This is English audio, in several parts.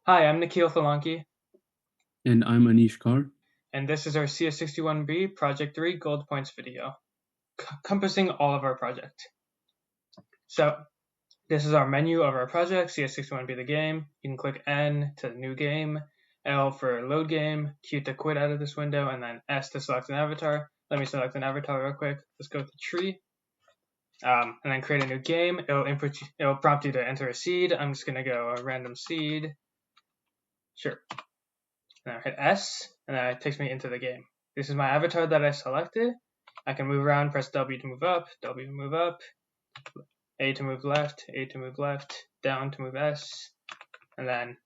Hi, I'm Nikhil Thalanki, And I'm Anish Kaur. and this is our CS61B Project 3 Gold Points video, encompassing all of our project. So, this is our menu of our project, CS61B the game. You can click N to new game, L for load game, Q to quit out of this window, and then S to select an avatar. Let me select an avatar real quick. Let's go to tree, and then create a new game. It'll prompt you to enter a seed. I'm just gonna go a random seed. Sure. Now hit S, and then it takes me into the game. This is my avatar that I selected. I can move around, press W to move up, W to move up, A to move left, A to move left, down to move S, and then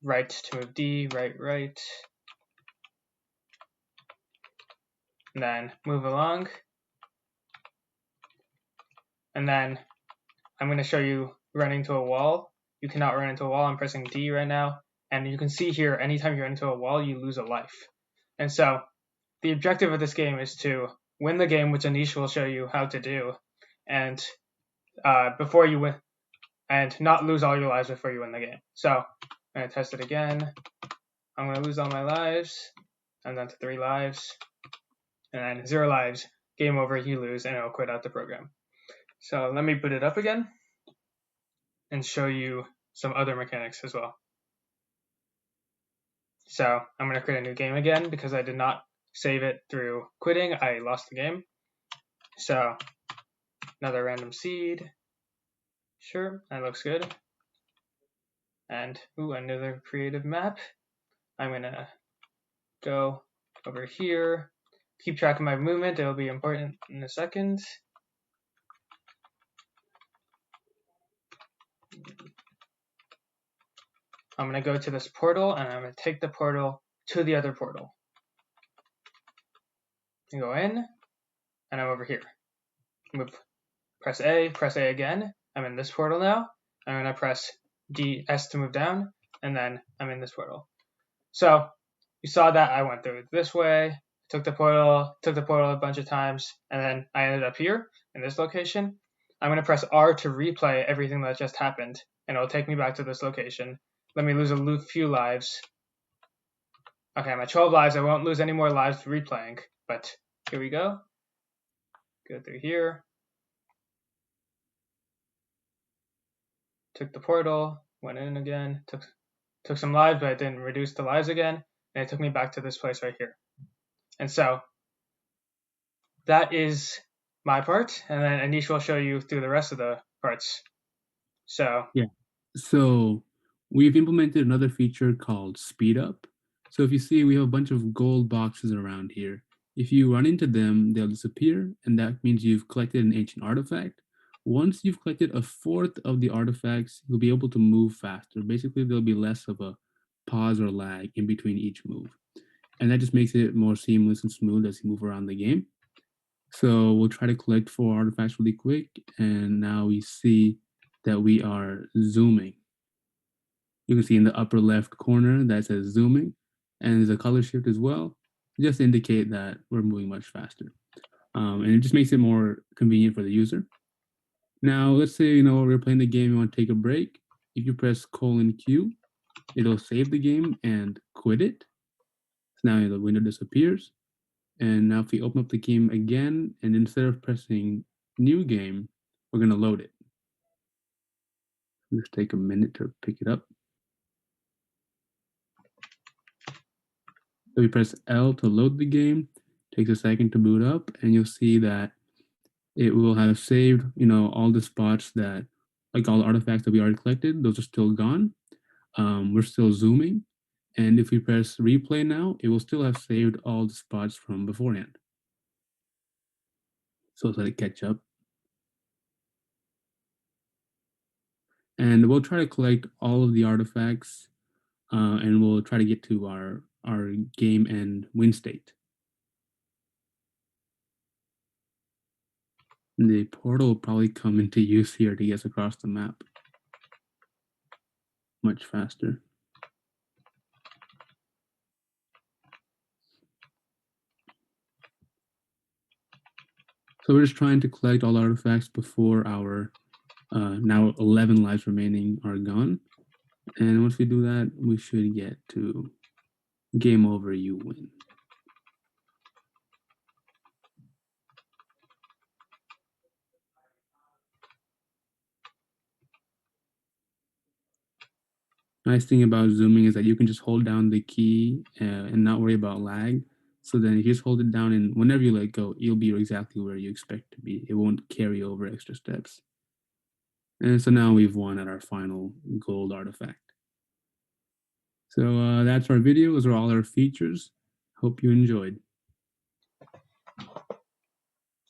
right to move D, right, right, and then move along. And then I'm going to show you running to a wall. You cannot run into a wall. I'm pressing D right now. And you can see here, anytime you run into a wall, you lose a life. And so the objective of this game is to win the game, which Anish will show you how to do, and before you win, and not lose all your lives before you win the game. So I'm going to test it again. I'm going to lose all my lives. I'm down to 3 lives. And then 0 lives. Game over, you lose, and it'll quit out the program. So let me boot it up again and show you some other mechanics as well. So I'm going to create a new game again because I did not save it through quitting. I lost the game. So another random seed. Sure, that looks good. And another creative map. I'm gonna go over here, keep track of my movement. It'll be important in a second. I'm gonna go to this portal, and I'm gonna take the portal to the other portal. And go in, and I'm over here. Press A again. I'm in this portal now. I'm gonna press S to move down, and then I'm in this portal. So you saw that I went through this way, took the portal a bunch of times, and then I ended up here in this location. I'm going to press R to replay everything that just happened, and it'll take me back to this location. Let me lose a few lives. Okay, I'm at 12 lives. I won't lose any more lives replaying, but here we go. Go through here. Took the portal, went in again, took some lives, but it didn't reduce the lives again, and it took me back to this place right here. And so that is my part, and then Anish will show you through the rest of the parts. So Yeah. So we've implemented another feature called speed up. So if you see, we have a bunch of gold boxes around here. If you run into them, they'll disappear, and that means you've collected an ancient artifact. Once you've collected a fourth of the artifacts, you'll be able to move faster. Basically, there'll be less of a pause or lag in between each move. And that just makes it more seamless and smooth as you move around the game. So we'll try to collect 4 artifacts really quick, and now we see that we are zooming. You can see in the upper left corner that says zooming, and there's a color shift as well, just to indicate that we're moving much faster. And it just makes it more convenient for the user. Now, let's say we're playing the game, you want to take a break. If you press :Q, it'll save the game and quit it. So now the window disappears. And now if we open up the game again, and instead of pressing new game, we're going to load it. Just take a minute to pick it up. So we press L to load the game, takes a second to boot up, and you'll see that it will have saved, all the spots that, like all the artifacts that we already collected, those are still gone. We're still zooming. And if we press replay now, it will still have saved all the spots from beforehand. So let's let it catch up. And we'll try to collect all of the artifacts, and we'll try to get to our game end win state. The portal will probably come into use here to get us across the map much faster. So we're just trying to collect all artifacts before our now 11 lives remaining are gone. And once we do that, we should get to game over, you win. Nice thing about zooming is that you can just hold down the key and not worry about lag. So then if you just hold it down and whenever you let go, you'll be exactly where you expect to be. It won't carry over extra steps. And so now we've won at our final gold artifact. So that's our video. Those are all our features. Hope you enjoyed.